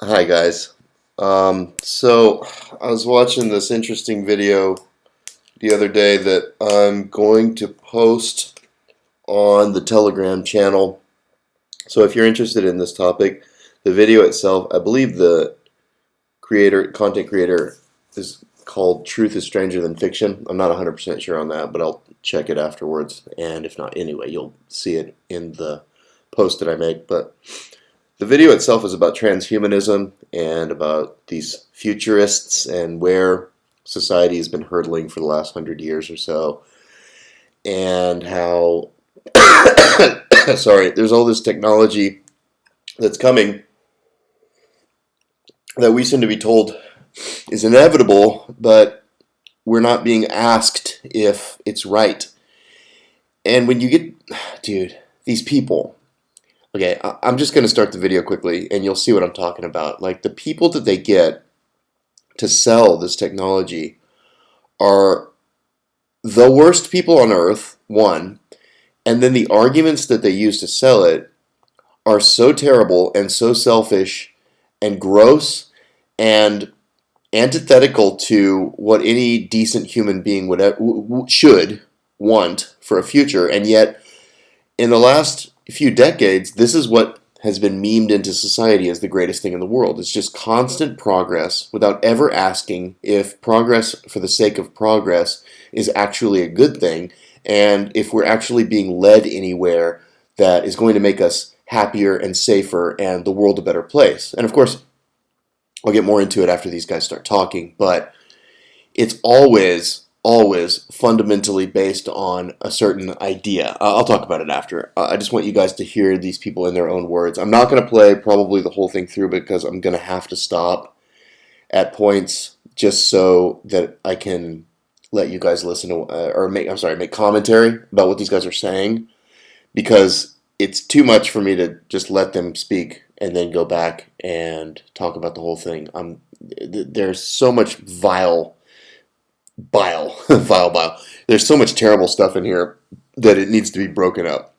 Hi guys. So I was watching this interesting video the other day that I'm going to post on the Telegram channel. So if you're interested in this topic, the video itself, I believe the content creator is called Truth is Stranger Than Fiction. I'm not 100% sure on that, but I'll check it afterwards. And if not, anyway, you'll see it in the post that I make. But the video itself is about transhumanism and about these futurists and where society has been hurtling for the last 100 years or so, and how there's all this technology that's coming that we seem to be told is inevitable, but we're not being asked if it's right. And when you get, dude, these people. Okay, I'm just going to start the video quickly, and you'll see what I'm talking about. Like, the people that they get to sell this technology are the worst people on earth, one, and then the arguments that they use to sell it are so terrible and so selfish and gross and antithetical to what any decent human being should want for a future. And yet, in the last few decades, this is what has been memed into society as the greatest thing in the world. It's just constant progress without ever asking if progress for the sake of progress is actually a good thing, and if we're actually being led anywhere that is going to make us happier and safer and the world a better place. And of course, I'll get more into it after these guys start talking, but it's always fundamentally based on a certain idea. I'll talk about it after. I just want you guys to hear these people in their own words. I'm not going to play probably the whole thing through because I'm going to have to stop at points just so that I can let you guys listen to make commentary about what these guys are saying, because it's too much for me to just let them speak and then go back and talk about the whole thing. There's so much vile bile. There's so much terrible stuff in here that it needs to be broken up.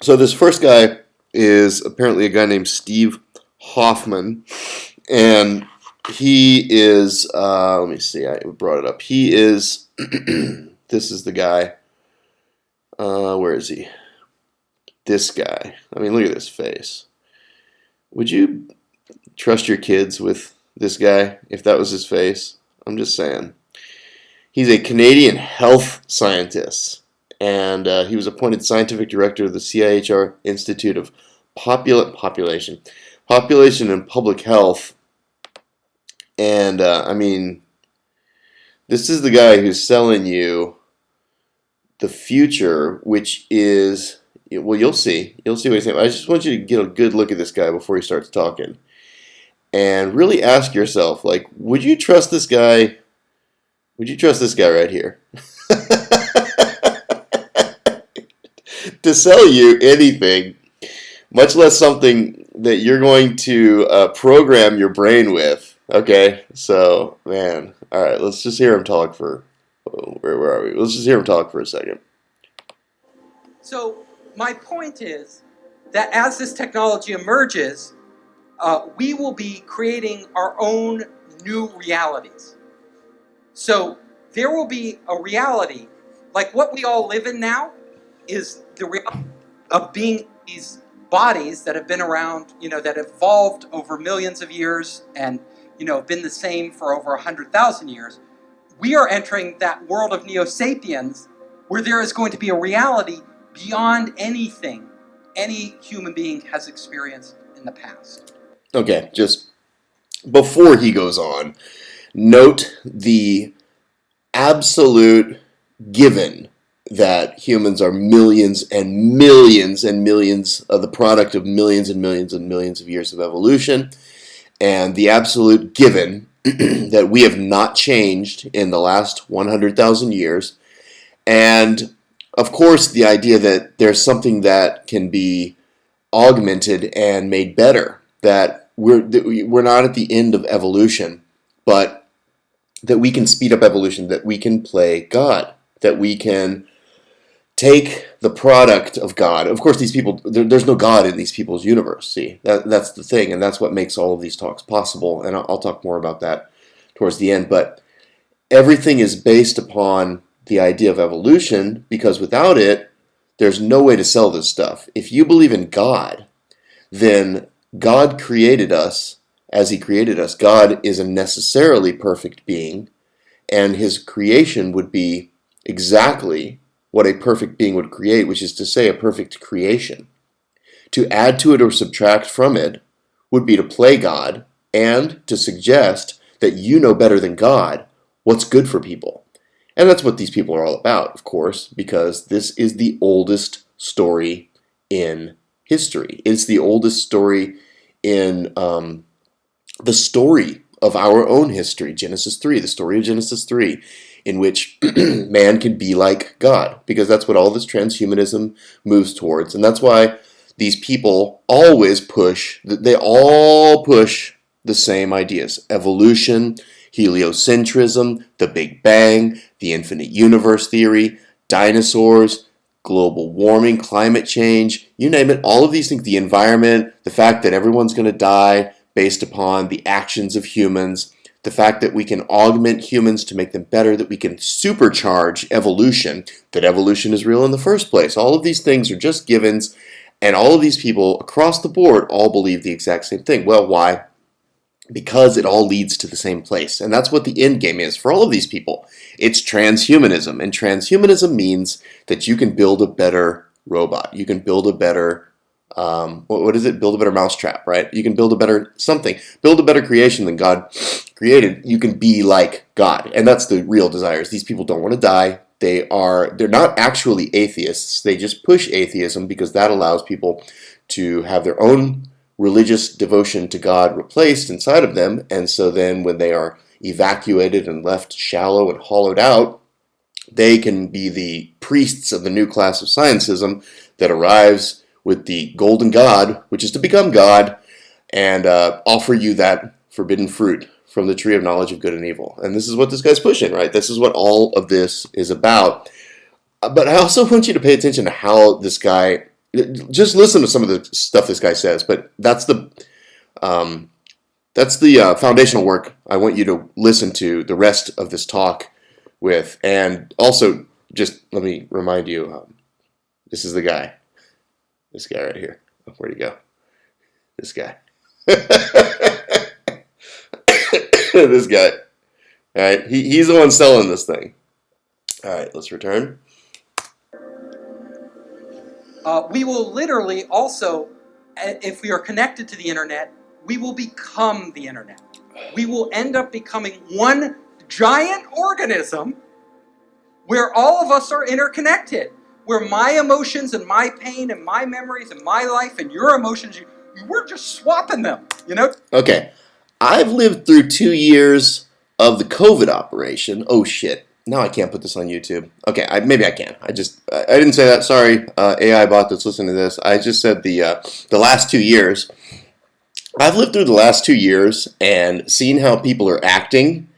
So this first guy is apparently a guy named Steve Hoffman, and he is, let me see, I brought it up. He is, this is the guy, where is he? This guy. I mean, look at this face. Would you trust your kids with this guy if that was his face? I'm just saying. He's a Canadian health scientist, and he was appointed scientific director of the CIHR Institute of Population and Public Health. And, I mean, this is the guy who's selling you the future, which is, well, you'll see. You'll see what he's saying. I just want you to get a good look at this guy before he starts talking. And really ask yourself, like, would you trust this guy? Would you trust this guy right here? To sell you anything, much less something that you're going to program your brain with. Okay, so, man, all right, let's just hear him talk for, where are we? Let's just hear him talk for a second. So my point is that as this technology emerges, we will be creating our own new realities. So there will be a reality, like what we all live in now is the reality of being these bodies that have been around, that evolved over millions of years and, been the same for over 100,000 years. We are entering that world of Neo-Sapiens where there is going to be a reality beyond anything any human being has experienced in the past. Okay, just before he goes on, note the absolute given that humans are millions and millions and millions of the product of millions and millions and millions of years of evolution, and the absolute given that we have not changed in the last 100,000 years, and of course the idea that there's something that can be augmented and made better, that we're not at the end of evolution, but that we can speed up evolution, that we can play God, that we can take the product of God. Of course, these people, there's no God in these people's universe. See, that's the thing, and that's what makes all of these talks possible. And I'll talk more about that towards the end. But everything is based upon the idea of evolution, because without it, there's no way to sell this stuff. If you believe in God, then God created us as He created us. God is a necessarily perfect being, and His creation would be exactly what a perfect being would create, which is to say, a perfect creation. To add to it or subtract from it would be to play God and to suggest that you know better than God what's good for people. And that's what these people are all about, of course, because this is the oldest story in history. It's the oldest story in the story of our own history, Genesis 3, the story of Genesis 3, in which man can be like God, because that's what all this transhumanism moves towards. And that's why these people always push, they all push the same ideas: evolution, heliocentrism, the Big Bang, the infinite universe theory, dinosaurs, global warming, climate change, you name it, all of these things, the environment, the fact that everyone's going to die based upon the actions of humans, the fact that we can augment humans to make them better, that we can supercharge evolution, that evolution is real in the first place. All of these things are just givens, and all of these people across the board all believe the exact same thing. Well, why? Because it all leads to the same place. And that's what the end game is for all of these people. It's transhumanism. And transhumanism means that you can build a better robot. You can build a better, what is it? Build a better mousetrap, right? You can build a better something. Build a better creation than God created. You can be like God. And that's the real desires. These people don't want to die. They're not actually atheists. They just push atheism because that allows people to have their own religious devotion to God replaced inside of them, and so then when they are evacuated and left shallow and hollowed out, they can be the priests of the new class of scientism that arrives with the golden God, which is to become God, and offer you that forbidden fruit from the tree of knowledge of good and evil. And this is what this guy's pushing, right? This is what all of this is about. But I also want you to pay attention to how this guy, just listen to some of the stuff this guy says, but that's the foundational work I want you to listen to the rest of this talk with. And also, just let me remind you, this is the guy. This guy right here. Oh, where'd he go? This guy. This guy. All right, he's the one selling this thing. All right, let's return. We will literally also, if we are connected to the internet, we will become the internet. We will end up becoming one giant organism where all of us are interconnected, where my emotions and my pain and my memories and my life and your emotions, we're just swapping them, you know? Okay, I've lived through 2 years of the COVID operation. Oh shit. Now I can't put this on YouTube. Okay, maybe I can. I didn't say that. Sorry, AI bot that's listening to this. I just said the last 2 years. I've lived through the last 2 years and seen how people are acting.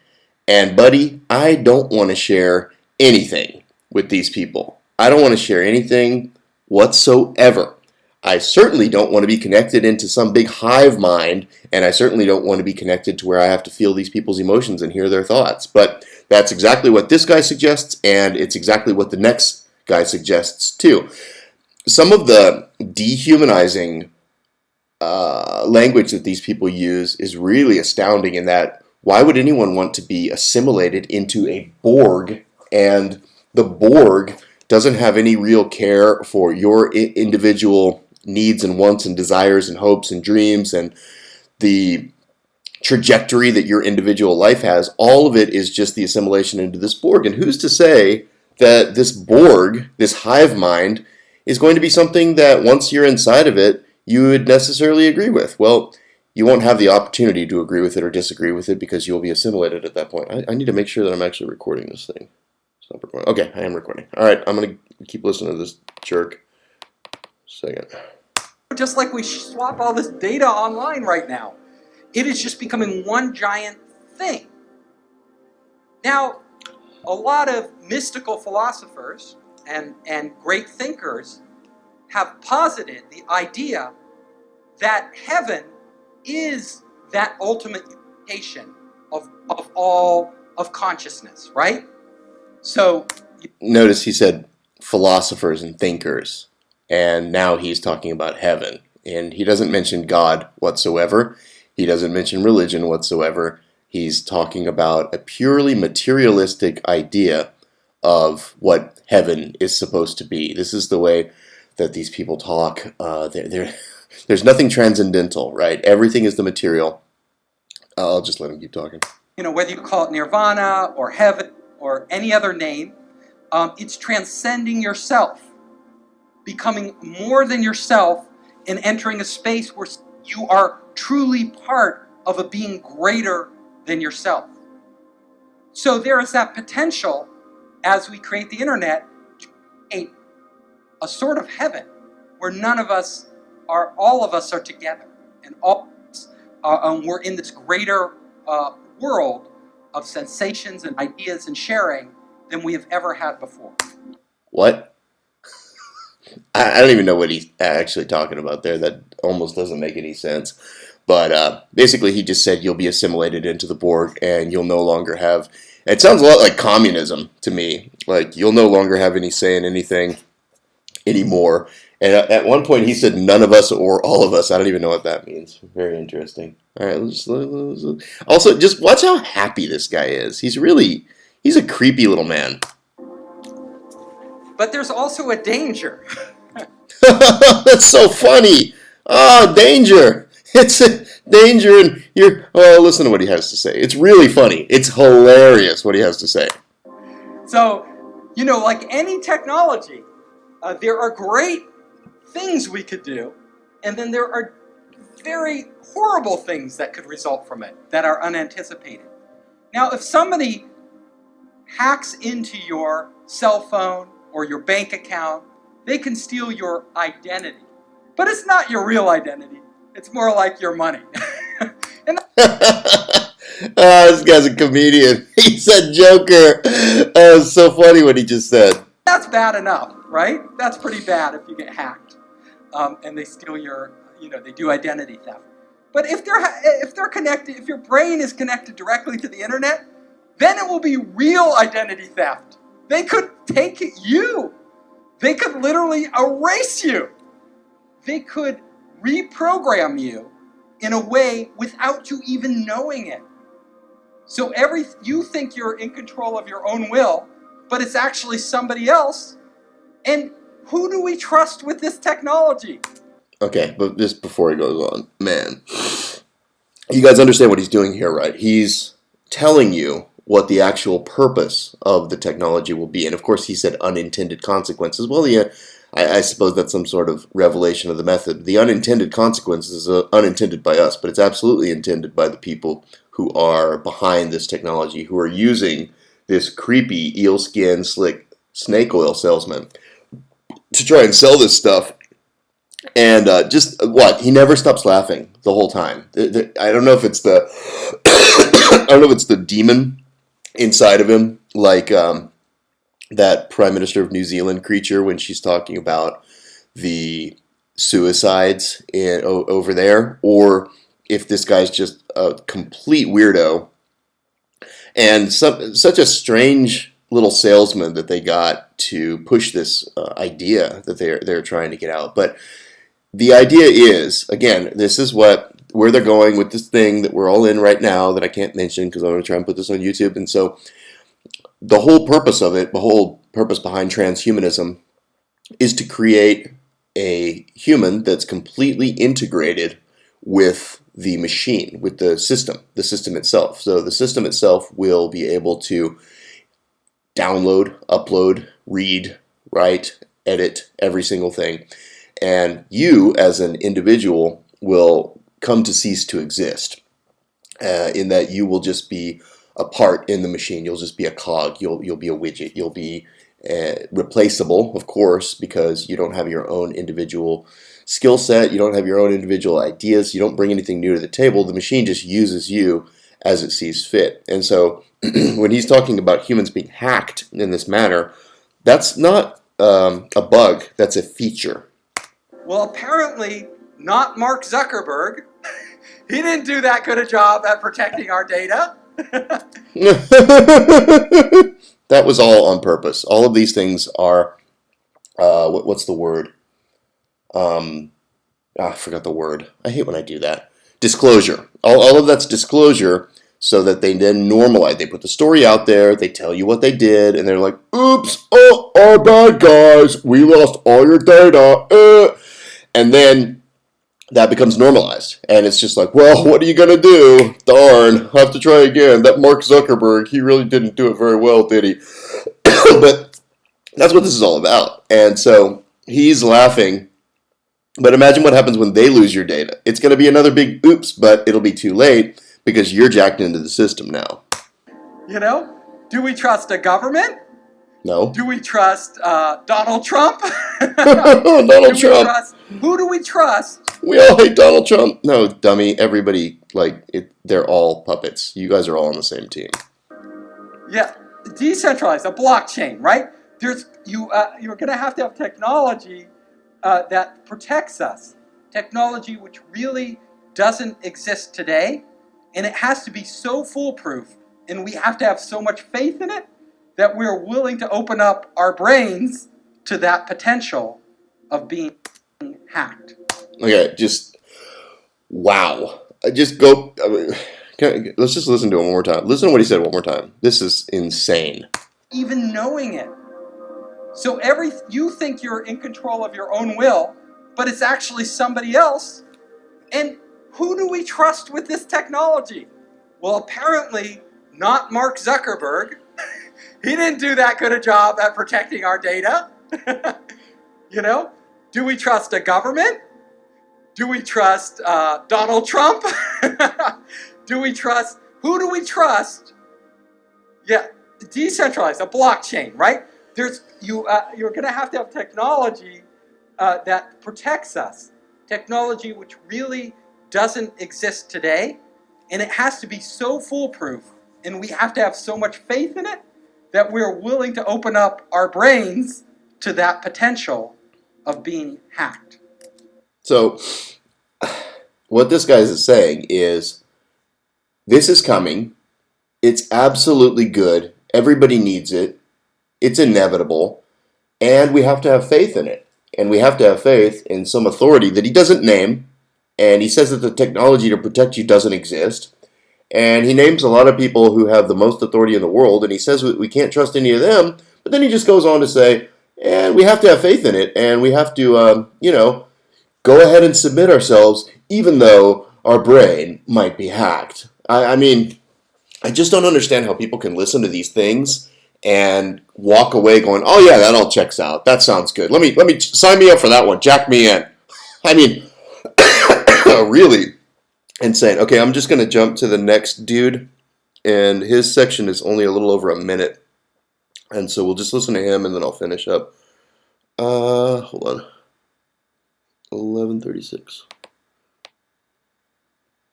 And buddy, I don't want to share anything with these people. I don't want to share anything whatsoever. I certainly don't want to be connected into some big hive mind, and I certainly don't want to be connected to where I have to feel these people's emotions and hear their thoughts. But that's exactly what this guy suggests, and it's exactly what the next guy suggests too. Some of the dehumanizing language that these people use is really astounding in that why would anyone want to be assimilated into a Borg, and the Borg doesn't have any real care for your individual needs and wants and desires and hopes and dreams and the trajectory that your individual life has. All of it is just the assimilation into this Borg. And who's to say that this Borg, this hive mind, is going to be something that once you're inside of it, you would necessarily agree with? Well, you won't have the opportunity to agree with it or disagree with it because you'll be assimilated at that point. I need to make sure that I'm actually recording this thing. Stop recording. Okay, I am recording. All right, I'm going to keep listening to this jerk. Second. Just like we swap all this data online right now. It is just becoming one giant thing. Now, a lot of mystical philosophers and great thinkers have posited the idea that heaven is that ultimate unification of all of consciousness, right? So notice he said philosophers and thinkers, and now he's talking about heaven. And he doesn't mention God whatsoever. He doesn't mention religion whatsoever. He's talking about a purely materialistic idea of what heaven is supposed to be. This is the way that these people talk. There's nothing transcendental, right? Everything is the material. I'll just let him keep talking. Whether you call it nirvana or heaven or any other name, it's transcending yourself, becoming more than yourself, and entering a space where you are truly part of a being greater than yourself. So there is that potential, as we create the internet, to create a sort of heaven where all of us are together, and all of us we're in this greater world of sensations and ideas and sharing than we have ever had before. What? I don't even know what he's actually talking about there. That almost doesn't make any sense. But basically, he just said you'll be assimilated into the Borg, and you'll no longer have. It sounds a lot like communism to me. Like you'll no longer have any say in anything anymore. And at one point, he said none of us or all of us. I don't even know what that means. Very interesting. All right. Also, just watch how happy this guy is. He's a creepy little man. But there's also a danger. That's so funny. Oh, danger. It's a danger, and listen to what he has to say. It's really funny. It's hilarious what he has to say. So, like any technology, there are great things we could do, and then there are very horrible things that could result from it that are unanticipated. Now, if somebody hacks into your cell phone or your bank account, they can steal your identity. But it's not your real identity. It's more like your money. This guy's a comedian. He said Joker. That was so funny what he just said. That's bad enough, right? That's pretty bad if you get hacked and they steal they do identity theft. But if they're connected, if your brain is connected directly to the internet, then it will be real identity theft. They could take you. They could literally erase you. They could reprogram you in a way without you even knowing it. So you think you're in control of your own will, but it's actually somebody else. And who do we trust with this technology? Okay, but just before he goes on, man, you guys understand what he's doing here, right? He's telling you what the actual purpose of the technology will be. And of course, he said unintended consequences. Well, yeah, I suppose that's some sort of revelation of the method. The unintended consequences are unintended by us, but it's absolutely intended by the people who are behind this technology, who are using this creepy eel skin slick snake oil salesman to try and sell this stuff. And he never stops laughing the whole time. I don't know if it's the demon inside of him, like that Prime Minister of New Zealand creature when she's talking about the suicides over there, or if this guy's just a complete weirdo and such a strange little salesman that they got to push this idea that they're trying to get out. But the idea is, again, this is where they're going with this thing that we're all in right now that I can't mention because I'm going to try and put this on YouTube. And so the whole purpose of it, the whole purpose behind transhumanism is to create a human that's completely integrated with the machine, with the system itself. So the system itself will be able to download, upload, read, write, edit every single thing. And you, as an individual, will come to cease to exist in that you will just be a part in the machine. You'll just be a cog. You'll be a widget. You'll be replaceable, of course, because you don't have your own individual skill set. You don't have your own individual ideas. You don't bring anything new to the table. The machine just uses you as it sees fit. And so when he's talking about humans being hacked in this manner, that's not a bug. That's a feature. Well, apparently not Mark Zuckerberg. He didn't do that good a job at protecting our data. That was all on purpose. All of these things are, what's the word? I forgot the word. I hate when I do that. Disclosure. All of that's disclosure so that they then normalize. They put the story out there, they tell you what they did, and they're like, oops, oh, our bad guys, we lost all your data. And then that becomes normalized. And it's just like, well, what are you going to do? Darn, I have to try again. That Mark Zuckerberg, he really didn't do it very well, did he? But that's what this is all about. And so he's laughing. But imagine what happens when they lose your data. It's going to be another big oops, but it'll be too late because you're jacked into the system now. You know, do we trust a government? No. Do we trust Donald Trump? Donald Trump. Who do we trust? We all hate Donald Trump. No, dummy. Everybody, they're all puppets. You guys are all on the same team. Yeah, decentralized, a blockchain, right? You're going to have technology that protects us. Technology which really doesn't exist today, and it has to be so foolproof, and we have to have so much faith in it that we're willing to open up our brains to that potential of being hacked. Okay, wow. Just go. Let's just listen to him one more time. Listen to what he said one more time. This is insane. Even knowing it. So you think you're in control of your own will, but it's actually somebody else. And who do we trust with this technology? Well, apparently not Mark Zuckerberg. He didn't do that good a job at protecting our data. You know, do we trust a government? Do we trust Donald Trump? Who do we trust? Yeah, decentralized, a blockchain, right? You're going to have technology that protects us. Technology which really doesn't exist today, and it has to be so foolproof, and we have to have so much faith in it that we're willing to open up our brains to that potential of being hacked. So, what this guy is saying is, this is coming. It's absolutely good. Everybody needs it. It's inevitable. And we have to have faith in it. And we have to have faith in some authority that he doesn't name. And he says that the technology to protect you doesn't exist. And he names a lot of people who have the most authority in the world. And he says we can't trust any of them. But then he just goes on to say, and we have to have faith in it. And we have to, go ahead and submit ourselves, even though our brain might be hacked. I mean, I just don't understand how people can listen to these things and walk away going, oh yeah, that all checks out. That sounds good. Let me sign me up for that one. Jack me in. I mean, really insane. Okay, I'm just going to jump to the next dude, and his section is only a little over a minute. And so we'll just listen to him, and then I'll finish up. Hold on. 11:36.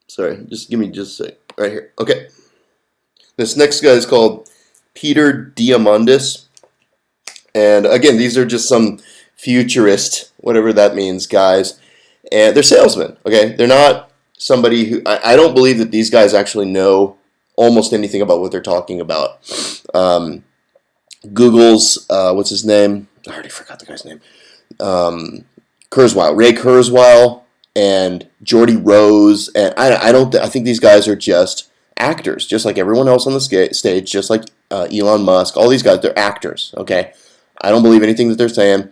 Sorry, just give me just a sec. Right here. Okay. This next guy is called Peter Diamandis. And again, these are just some futurist, whatever that means, guys. And they're salesmen, okay? They're not somebody who... I don't believe that these guys actually know almost anything about what they're talking about. Google's, what's his name? I already forgot the guy's name. Kurzweil, Ray Kurzweil, and Geordie Rose, and I think these guys are just actors, just like everyone else on the stage, just like Elon Musk. All these guys, they're actors. Okay, I don't believe anything that they're saying.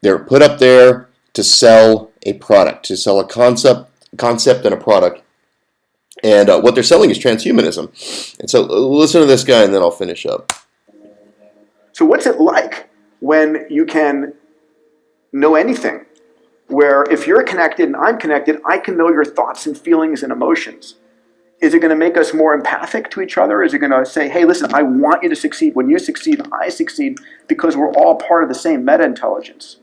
They're put up there to sell a product, to sell a concept and a product, and what they're selling is transhumanism. And so, listen to this guy, and then I'll finish up. So, what's it like when you can know anything? Where if you're connected and I'm connected, I can know your thoughts and feelings and emotions. Is it going to make us more empathic to each other? Is it going to say, hey, listen, I want you to succeed. When you succeed, I succeed, because we're all part of the same meta-intelligence,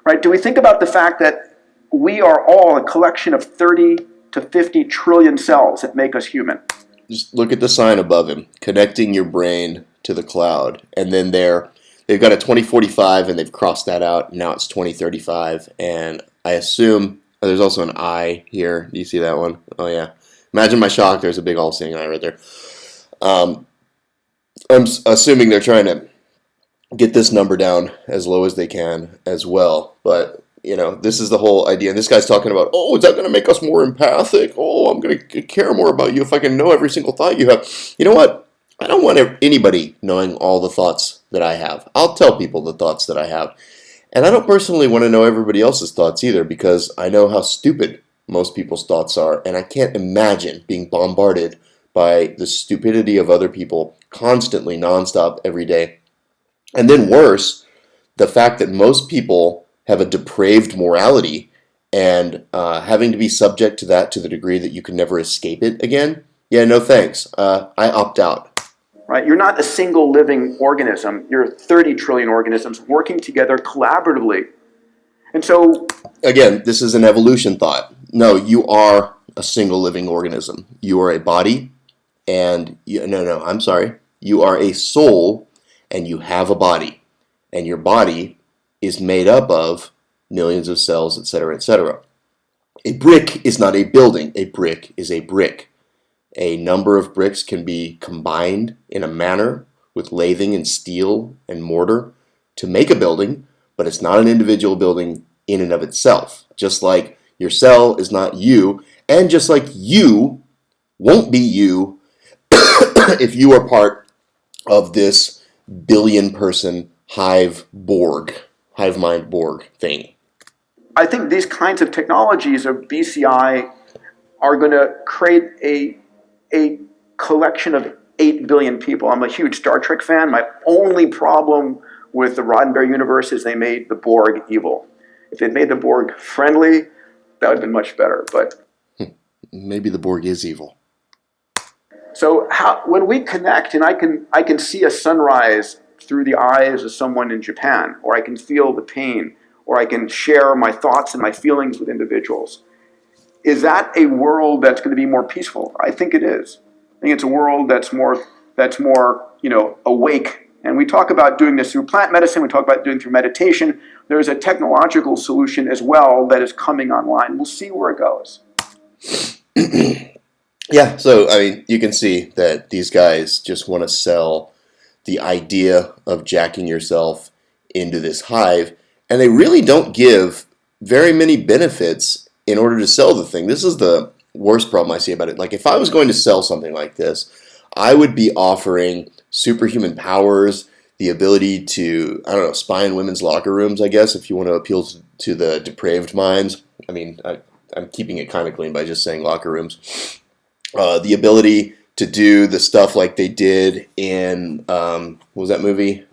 right? Do we think about the fact that we are all a collection of 30 to 50 trillion cells that make us human? Just look at the sign above him, connecting your brain to the cloud. And then there they've got a 2045 and they've crossed that out. Now it's 2035, and I assume there's also an eye here. Do you see that one? Oh yeah. Imagine my shock. There's a big all-seeing eye right there. I'm assuming they're trying to get this number down as low as they can as well. But, this is the whole idea. And this guy's talking about, oh, is that going to make us more empathic? Oh, I'm going to care more about you if I can know every single thought you have. You know what? I don't want anybody knowing all the thoughts that I have. I'll tell people the thoughts that I have. And I don't personally want to know everybody else's thoughts either, because I know how stupid most people's thoughts are. And I can't imagine being bombarded by the stupidity of other people constantly, nonstop, every day. And then worse, the fact that most people have a depraved morality, and having to be subject to that to the degree that you can never escape it again. Yeah, no thanks. I opt out. Right? You're not a single living organism. You're 30 trillion organisms working together collaboratively. And so, again, this is an evolution thought. No, you are a single living organism. You are a body, and I'm sorry. You are a soul, and you have a body. And your body is made up of millions of cells, etc., etc. A brick is not a building. A brick is a brick. A number of bricks can be combined in a manner with lathing and steel and mortar to make a building, but it's not an individual building in and of itself. Just like your cell is not you, and just like you won't be you if you are part of this billion-person hive mind Borg thing. I think these kinds of technologies of BCI are going to create a collection of 8 billion people. I'm a huge Star Trek fan. My only problem with the Roddenberry universe is they made the Borg evil. If they'd made the Borg friendly, that would have been much better. But maybe the Borg is evil. So when we connect, and I can see a sunrise through the eyes of someone in Japan, or I can feel the pain, or I can share my thoughts and my feelings with individuals. Is that a world that's going to be more peaceful? I think it is. I think it's a world that's more awake. And we talk about doing this through plant medicine. We talk about doing it through meditation. There's a technological solution as well that is coming online. We'll see where it goes. Yeah, so you can see that these guys just want to sell the idea of jacking yourself into this hive, and they really don't give very many benefits in order to sell the thing. This is the worst problem I see about it. Like, if I was going to sell something like this, I would be offering superhuman powers, the ability to, spy in women's locker rooms, I guess, if you want to appeal to the depraved minds. I'm keeping it kind of clean by just saying locker rooms. The ability to do the stuff like they did in, what was that movie?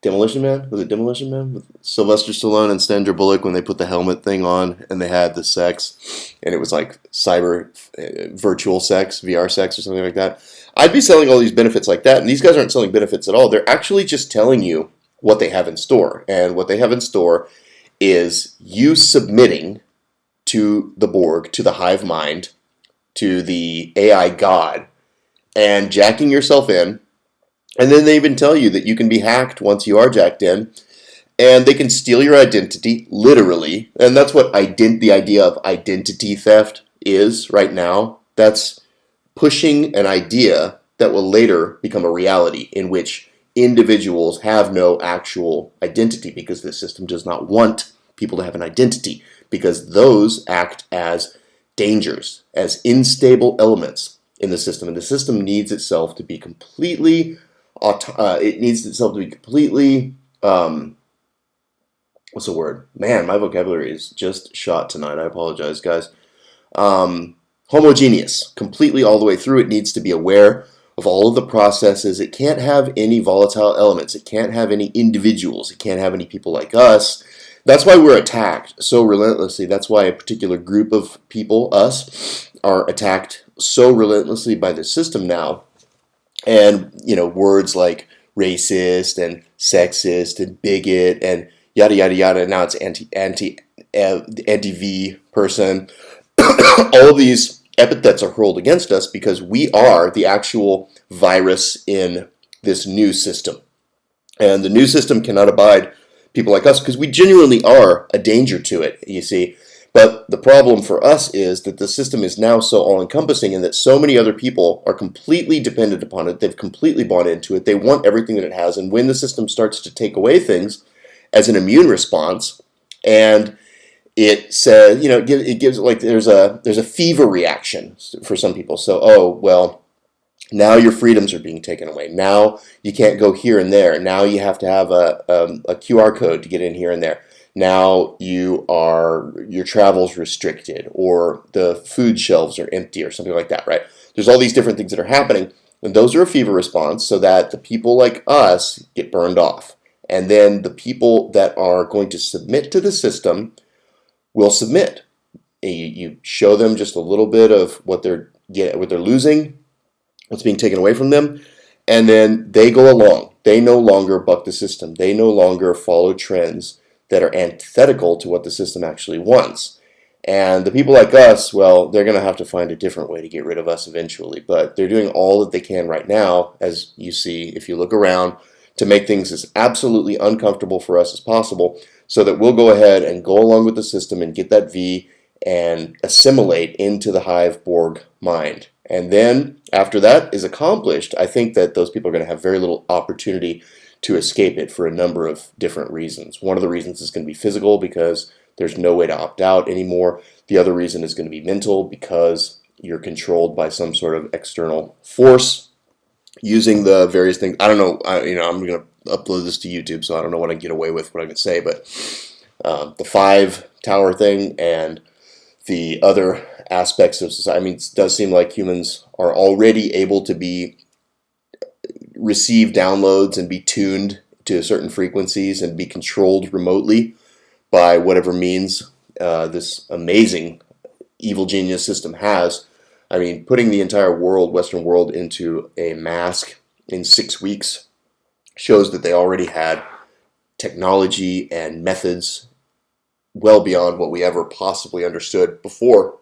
Demolition Man? Was it Demolition Man? With Sylvester Stallone and Sandra Bullock, when they put the helmet thing on and they had the sex, and it was like virtual sex, VR sex or something like that. I'd be selling all these benefits like that, and these guys aren't selling benefits at all. They're actually just telling you what they have in store. And what they have in store is you submitting to the Borg, to the hive mind, to the AI god, and jacking yourself in. And then they even tell you that you can be hacked once you are jacked in, and they can steal your identity, literally. And that's what the idea of identity theft is right now. That's pushing an idea that will later become a reality, in which individuals have no actual identity, because the system does not want people to have an identity, because those act as dangers, as unstable elements in the system. And the system needs itself to be completely what's the word? Man, my vocabulary is just shot tonight. I apologize, guys. Homogeneous, completely all the way through. It needs to be aware of all of the processes. It can't have any volatile elements. It can't have any individuals. It can't have any people like us. That's why we're attacked so relentlessly. That's why a particular group of people, us, are attacked so relentlessly by the system now. And, words like racist and sexist and bigot and yada, yada, yada. Now it's anti-V person. All of these epithets are hurled against us because we are the actual virus in this new system. And the new system cannot abide people like us because we genuinely are a danger to it, you see. But the problem for us is that the system is now so all-encompassing and that so many other people are completely dependent upon it. They've completely bought into it. They want everything that it has. And when the system starts to take away things as an immune response, and it says, it gives like there's a fever reaction for some people. So, oh, well, now your freedoms are being taken away. Now you can't go here and there. Now you have to have a QR code to get in here and there. Now your travel's restricted, or the food shelves are empty, or something like that, right? There's all these different things that are happening, and those are a fever response so that the people like us get burned off. And then the people that are going to submit to the system will submit. You show them just a little bit of what they're losing, what's being taken away from them, and then they go along. They no longer buck the system. They no longer follow trends that are antithetical to what the system actually wants. And the people like us, well, they're going to have to find a different way to get rid of us eventually. But they're doing all that they can right now, as you see if you look around, to make things as absolutely uncomfortable for us as possible, so that we'll go ahead and go along with the system and get that V and assimilate into the hive Borg mind. And then, after that is accomplished, I think that those people are going to have very little opportunity to escape it for a number of different reasons. One of the reasons is going to be physical, because there's no way to opt out anymore. The other reason is going to be mental, because you're controlled by some sort of external force using the various things. I don't know, I'm going to upload this to YouTube, so I don't know what I can get away with, what I can say, but the 5 tower thing and the other aspects of society. I mean, it does seem like humans are already able to receive downloads and be tuned to certain frequencies and be controlled remotely by whatever means this amazing evil genius system has. I mean, putting the entire world, Western world, into a mask in 6 weeks shows that they already had technology and methods well beyond what we ever possibly understood before.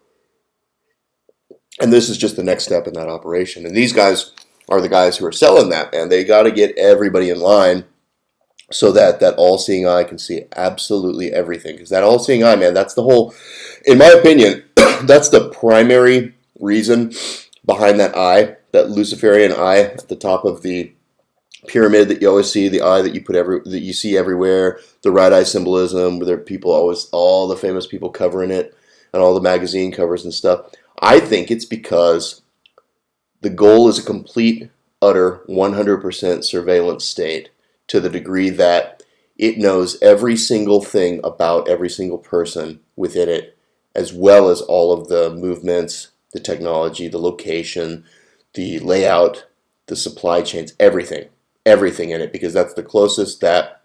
And this is just the next step in that operation. And these guys are the guys who are selling that, man. They got to get everybody in line so that that all-seeing eye can see absolutely everything. Because that all-seeing eye, man, that's the whole, in my opinion, that's the primary reason behind that eye, that Luciferian eye at the top of the pyramid that you always see, the eye that you see everywhere, the right eye symbolism, where there are people always, all the famous people covering it, and all the magazine covers and stuff. I think it's because the goal is a complete, utter, 100% surveillance state, to the degree that it knows every single thing about every single person within it, as well as all of the movements, the technology, the location, the layout, the supply chains, everything in it, because that's the closest that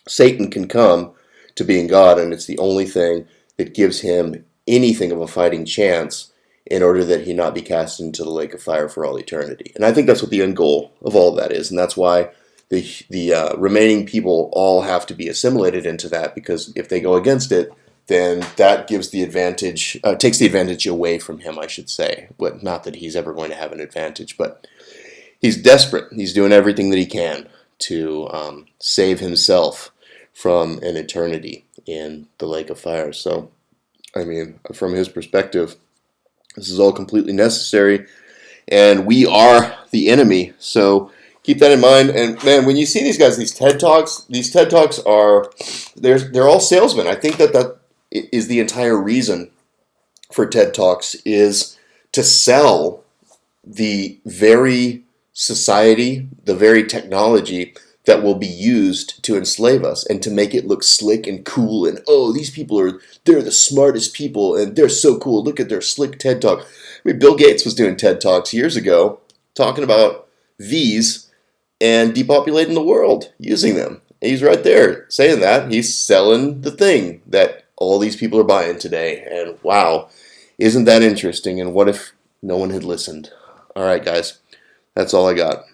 Satan can come to being God, and it's the only thing that gives him anything of a fighting chance in order that he not be cast into the lake of fire for all eternity. And I think that's what the end goal of all of that is, and that's why the remaining people all have to be assimilated into that, because if they go against it, then that gives the advantage, takes the advantage away from him, I should say. But not that he's ever going to have an advantage, but he's desperate. He's doing everything that he can to save himself from an eternity in the lake of fire. So, I mean, from his perspective, this is all completely necessary, and we are the enemy. So keep that in mind. And man, when you see these guys, these TED Talks are, they're all salesmen. I think that is the entire reason for TED Talks, is to sell the very society, the very technology that will be used to enslave us and to make it look slick and cool, and oh, these people they're the smartest people and they're so cool, look at their slick TED Talk. I mean, Bill Gates was doing TED Talks years ago talking about V's and depopulating the world using them. He's right there saying that. He's selling the thing that all these people are buying today. And wow, isn't that interesting? And what if no one had listened? All right, guys, that's all I got.